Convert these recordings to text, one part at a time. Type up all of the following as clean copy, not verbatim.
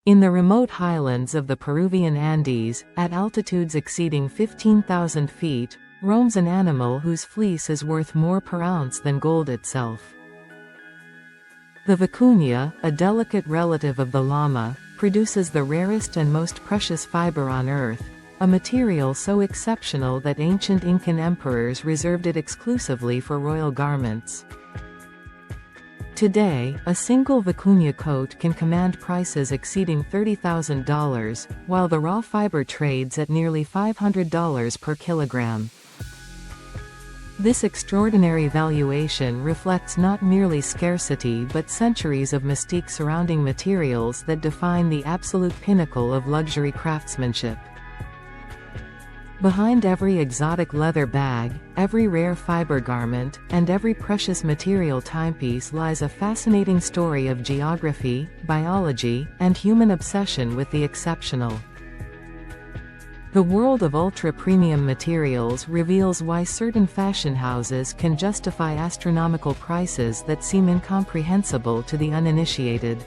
In the remote highlands of the Peruvian Andes, at altitudes exceeding 15,000 feet, roams an animal whose fleece is worth more per ounce than gold itself. The vicuña, a delicate relative of the llama, produces the rarest and most precious fiber on Earth, a material so exceptional that ancient Incan emperors reserved it exclusively for royal garments. Today, a single vicuña coat can command prices exceeding $30,000, while the raw fiber trades at nearly $500 per kilogram. This extraordinary valuation reflects not merely scarcity but centuries of mystique surrounding materials that define the absolute pinnacle of luxury craftsmanship. Behind every exotic leather bag, every rare fiber garment, and every precious material timepiece lies a fascinating story of geography, biology, and human obsession with the exceptional. The world of ultra-premium materials reveals why certain fashion houses can justify astronomical prices that seem incomprehensible to the uninitiated.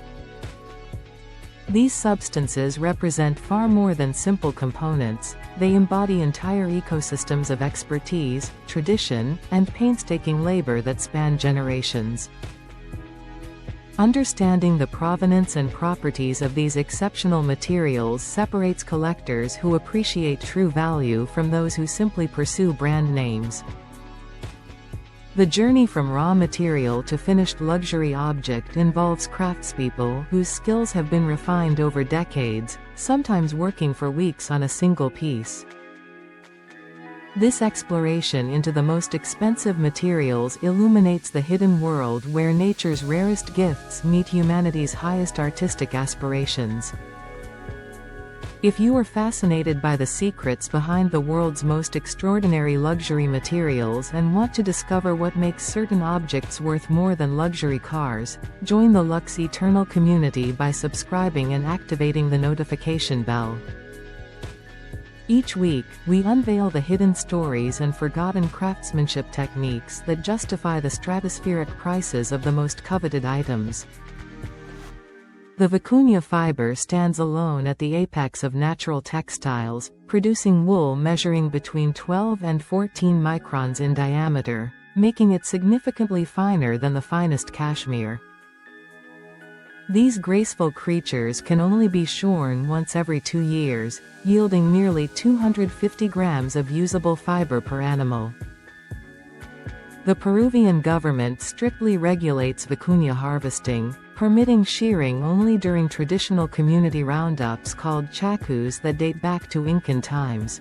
These substances represent far more than simple components, they embody entire ecosystems of expertise, tradition, and painstaking labor that span generations. Understanding the provenance and properties of these exceptional materials separates collectors who appreciate true value from those who simply pursue brand names. The journey from raw material to finished luxury object involves craftspeople whose skills have been refined over decades, sometimes working for weeks on a single piece. This exploration into the most expensive materials illuminates the hidden world where nature's rarest gifts meet humanity's highest artistic aspirations. If you are fascinated by the secrets behind the world's most extraordinary luxury materials and want to discover what makes certain objects worth more than luxury cars, join the Lux Eternal community by subscribing and activating the notification bell. Each week, we unveil the hidden stories and forgotten craftsmanship techniques that justify the stratospheric prices of the most coveted items. The vicuña fiber stands alone at the apex of natural textiles, producing wool measuring between 12 and 14 microns in diameter, making it significantly finer than the finest cashmere. These graceful creatures can only be shorn once every 2 years, yielding nearly 250 grams of usable fiber per animal. The Peruvian government strictly regulates vicuña harvesting, permitting shearing only during traditional community roundups called chacus that date back to Incan times.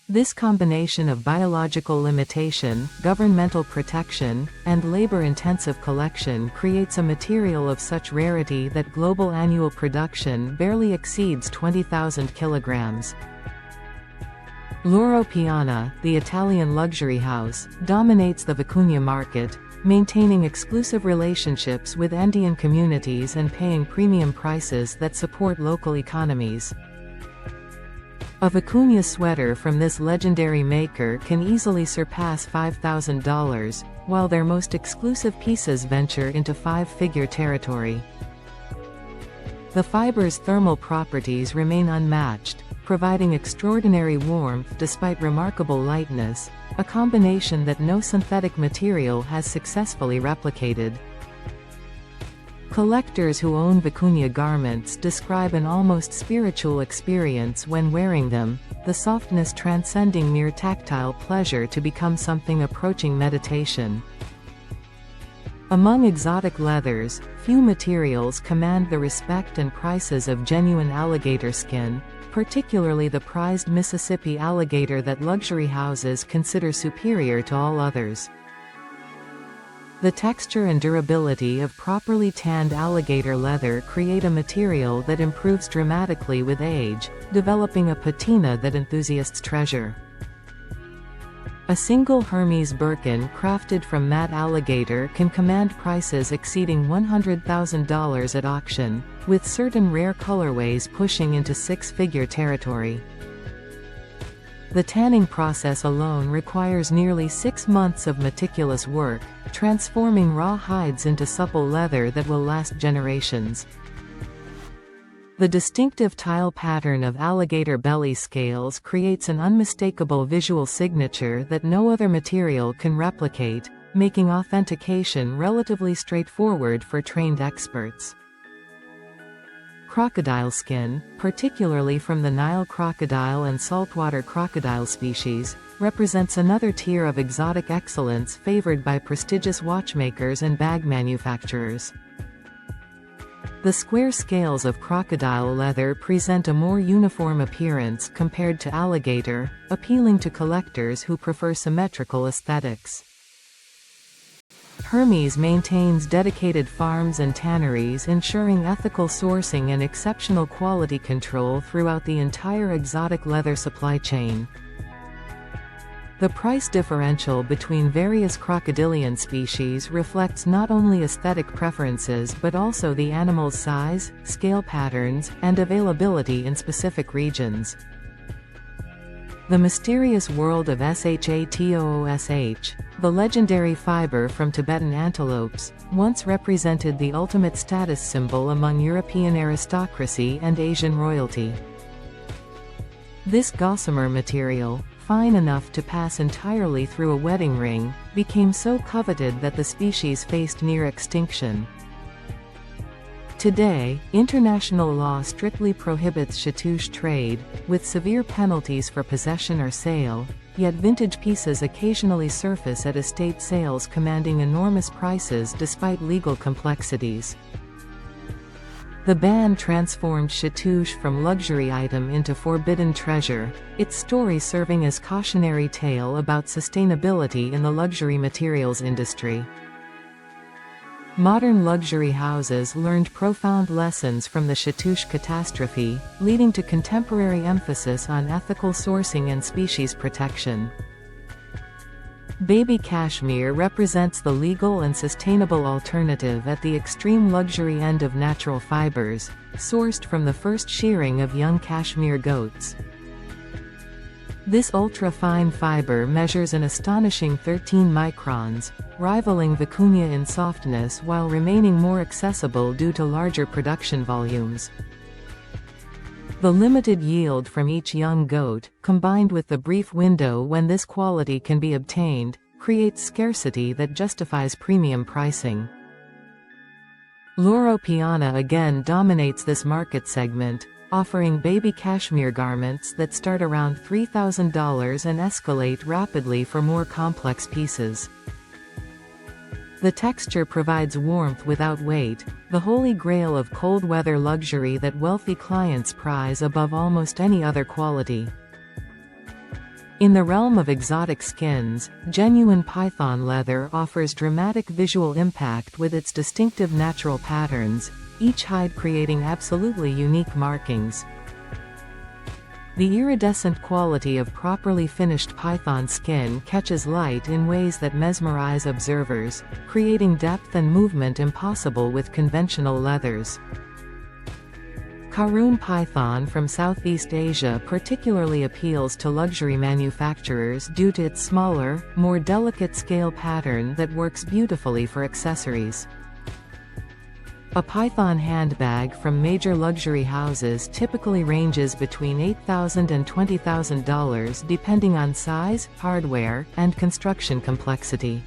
This combination of biological limitation, governmental protection, and labor-intensive collection creates a material of such rarity that global annual production barely exceeds 20,000 kilograms. Loro Piana, the Italian luxury house, dominates the vicuña market, maintaining exclusive relationships with Andean communities and paying premium prices that support local economies. A vicuña sweater from this legendary maker can easily surpass $5,000, while their most exclusive pieces venture into five-figure territory. The fiber's thermal properties remain unmatched, providing extraordinary warmth despite remarkable lightness, a combination that no synthetic material has successfully replicated. Collectors who own vicuña garments describe an almost spiritual experience when wearing them, the softness transcending mere tactile pleasure to become something approaching meditation. Among exotic leathers, few materials command the respect and prices of genuine alligator skin, particularly the prized Mississippi alligator that luxury houses consider superior to all others. The texture and durability of properly tanned alligator leather create a material that improves dramatically with age, developing a patina that enthusiasts treasure. A single Hermès Birkin crafted from matte alligator can command prices exceeding $100,000 at auction, with certain rare colorways pushing into six-figure territory. The tanning process alone requires nearly 6 months of meticulous work, transforming raw hides into supple leather that will last generations. The distinctive tile pattern of alligator belly scales creates an unmistakable visual signature that no other material can replicate, making authentication relatively straightforward for trained experts. Crocodile skin, particularly from the Nile crocodile and saltwater crocodile species, represents another tier of exotic excellence favored by prestigious watchmakers and bag manufacturers. The square scales of crocodile leather present a more uniform appearance compared to alligator, appealing to collectors who prefer symmetrical aesthetics. Hermès maintains dedicated farms and tanneries ensuring ethical sourcing and exceptional quality control throughout the entire exotic leather supply chain. The price differential between various crocodilian species reflects not only aesthetic preferences but also the animal's size, scale patterns, and availability in specific regions. The mysterious world of Shatoosh, the legendary fiber from Tibetan antelopes, once represented the ultimate status symbol among European aristocracy and Asian royalty. This gossamer material, fine enough to pass entirely through a wedding ring, became so coveted that the species faced near extinction. Today, international law strictly prohibits Shatoosh trade, with severe penalties for possession or sale, yet vintage pieces occasionally surface at estate sales commanding enormous prices despite legal complexities. The ban transformed Shatoosh from luxury item into forbidden treasure, its story serving as cautionary tale about sustainability in the luxury materials industry. Modern luxury houses learned profound lessons from the Shatoosh catastrophe, leading to contemporary emphasis on ethical sourcing and species protection. Baby cashmere represents the legal and sustainable alternative at the extreme luxury end of natural fibers, sourced from the first shearing of young cashmere goats. This ultra-fine fiber measures an astonishing 13 microns, rivaling Vicuña in softness while remaining more accessible due to larger production volumes. The limited yield from each young goat, combined with the brief window when this quality can be obtained, creates scarcity that justifies premium pricing. Loro Piana again dominates this market segment, offering baby cashmere garments that start around $3,000 and escalate rapidly for more complex pieces. The texture provides warmth without weight, the holy grail of cold weather luxury that wealthy clients prize above almost any other quality. In the realm of exotic skins, genuine python leather offers dramatic visual impact with its distinctive natural patterns, each hide creating absolutely unique markings. The iridescent quality of properly finished python skin catches light in ways that mesmerize observers, creating depth and movement impossible with conventional leathers. Karun python from Southeast Asia particularly appeals to luxury manufacturers due to its smaller, more delicate scale pattern that works beautifully for accessories. A python handbag from major luxury houses typically ranges between $8,000 and $20,000 depending on size, hardware, and construction complexity.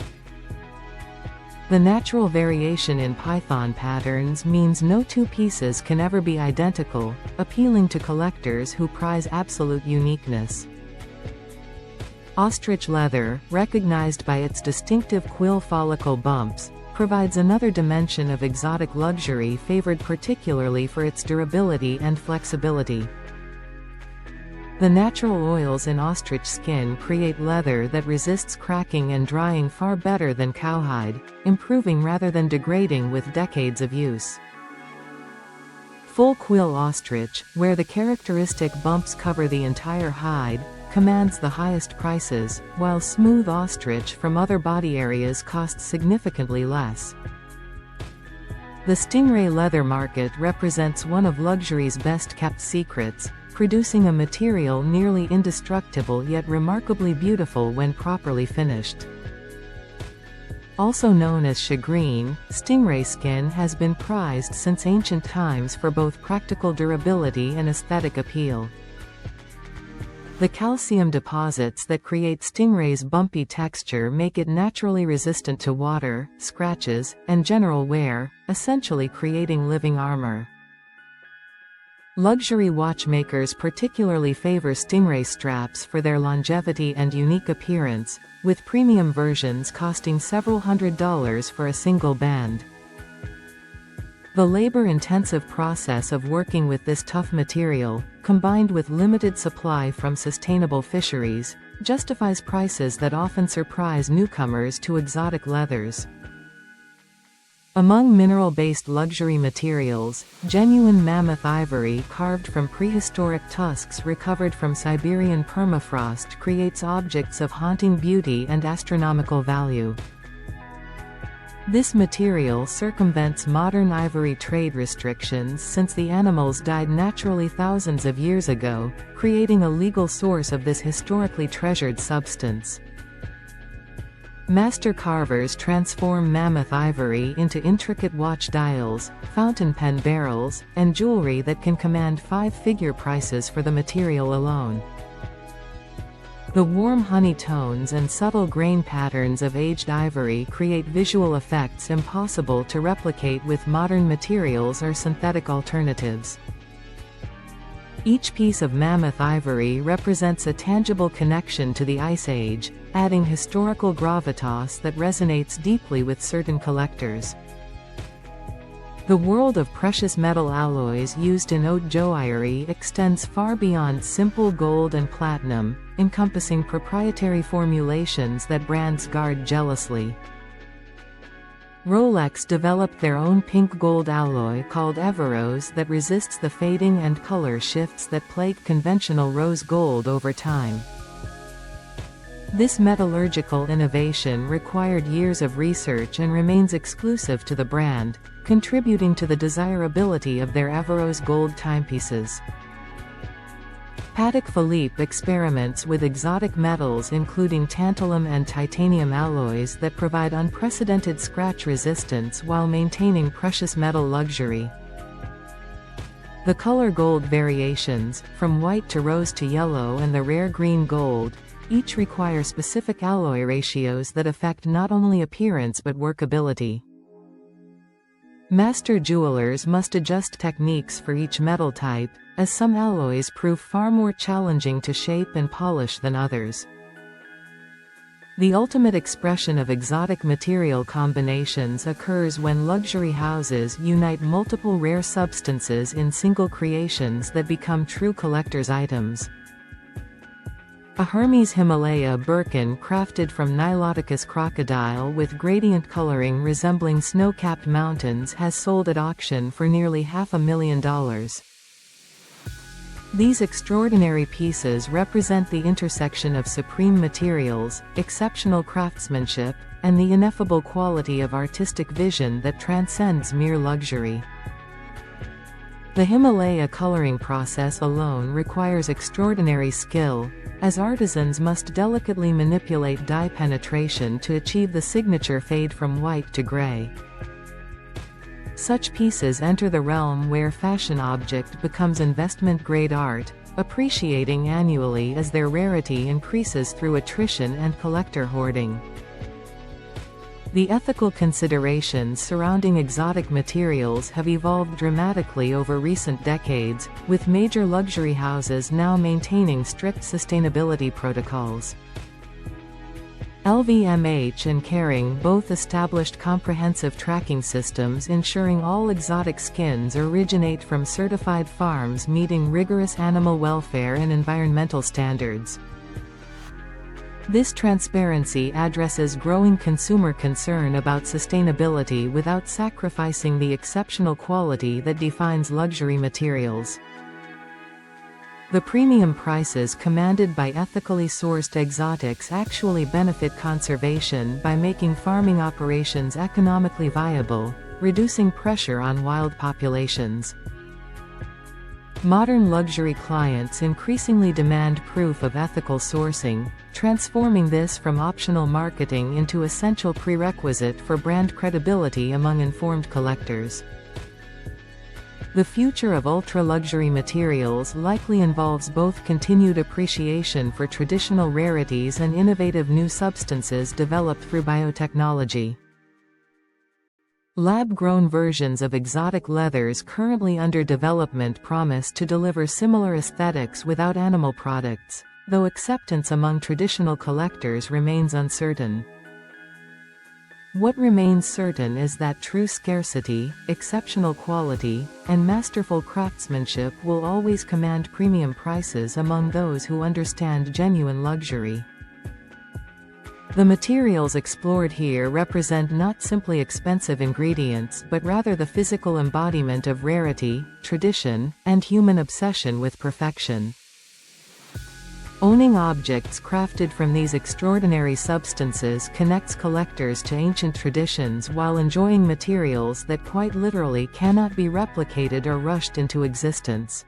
The natural variation in python patterns means no two pieces can ever be identical, appealing to collectors who prize absolute uniqueness. Ostrich leather, recognized by its distinctive quill follicle bumps, provides another dimension of exotic luxury favored particularly for its durability and flexibility. The natural oils in ostrich skin create leather that resists cracking and drying far better than cowhide, improving rather than degrading with decades of use. Full quill ostrich, where the characteristic bumps cover the entire hide, commands the highest prices, while smooth ostrich from other body areas costs significantly less. The stingray leather market represents one of luxury's best-kept secrets, producing a material nearly indestructible yet remarkably beautiful when properly finished. Also known as shagreen, stingray skin has been prized since ancient times for both practical durability and aesthetic appeal. The calcium deposits that create stingray's bumpy texture make it naturally resistant to water, scratches, and general wear, essentially creating living armor. Luxury watchmakers particularly favor stingray straps for their longevity and unique appearance, with premium versions costing several $100s for a single band. The labor-intensive process of working with this tough material, combined with limited supply from sustainable fisheries, justifies prices that often surprise newcomers to exotic leathers. Among mineral-based luxury materials, genuine mammoth ivory carved from prehistoric tusks recovered from Siberian permafrost creates objects of haunting beauty and astronomical value. This material circumvents modern ivory trade restrictions since the animals died naturally thousands of years ago, creating a legal source of this historically treasured substance. Master carvers transform mammoth ivory into intricate watch dials, fountain pen barrels, and jewelry that can command five-figure prices for the material alone. The warm honey tones and subtle grain patterns of aged ivory create visual effects impossible to replicate with modern materials or synthetic alternatives. Each piece of mammoth ivory represents a tangible connection to the Ice Age, adding historical gravitas that resonates deeply with certain collectors. The world of precious metal alloys used in haute joaillerie extends far beyond simple gold and platinum, encompassing proprietary formulations that brands guard jealously. Rolex developed their own pink gold alloy called Everose that resists the fading and color shifts that plague conventional rose gold over time. This metallurgical innovation required years of research and remains exclusive to the brand, contributing to the desirability of their Everose gold timepieces. Patek Philippe experiments with exotic metals including tantalum and titanium alloys that provide unprecedented scratch resistance while maintaining precious metal luxury. The color gold variations, from white to rose to yellow and the rare green gold, each require specific alloy ratios that affect not only appearance but workability. Master jewelers must adjust techniques for each metal type, as some alloys prove far more challenging to shape and polish than others. The ultimate expression of exotic material combinations occurs when luxury houses unite multiple rare substances in single creations that become true collector's items. A Hermès Himalaya Birkin crafted from Niloticus crocodile with gradient coloring resembling snow-capped mountains has sold at auction for nearly $500,000. These extraordinary pieces represent the intersection of supreme materials, exceptional craftsmanship, and the ineffable quality of artistic vision that transcends mere luxury. The Himalaya coloring process alone requires extraordinary skill, as artisans must delicately manipulate dye penetration to achieve the signature fade from white to gray. Such pieces enter the realm where fashion object becomes investment-grade art, appreciating annually as their rarity increases through attrition and collector hoarding. The ethical considerations surrounding exotic materials have evolved dramatically over recent decades, with major luxury houses now maintaining strict sustainability protocols. LVMH and Kering both established comprehensive tracking systems ensuring all exotic skins originate from certified farms meeting rigorous animal welfare and environmental standards. This transparency addresses growing consumer concern about sustainability without sacrificing the exceptional quality that defines luxury materials. The premium prices commanded by ethically sourced exotics actually benefit conservation by making farming operations economically viable, reducing pressure on wild populations. Modern luxury clients increasingly demand proof of ethical sourcing, transforming this from optional marketing into essential prerequisite for brand credibility among informed collectors. The future of ultra-luxury materials likely involves both continued appreciation for traditional rarities and innovative new substances developed through biotechnology. Lab-grown versions of exotic leathers currently under development promise to deliver similar aesthetics without animal products, though acceptance among traditional collectors remains uncertain. What remains certain is that true scarcity, exceptional quality, and masterful craftsmanship will always command premium prices among those who understand genuine luxury. The materials explored here represent not simply expensive ingredients but rather the physical embodiment of rarity, tradition, and human obsession with perfection. Owning objects crafted from these extraordinary substances connects collectors to ancient traditions while enjoying materials that quite literally cannot be replicated or rushed into existence.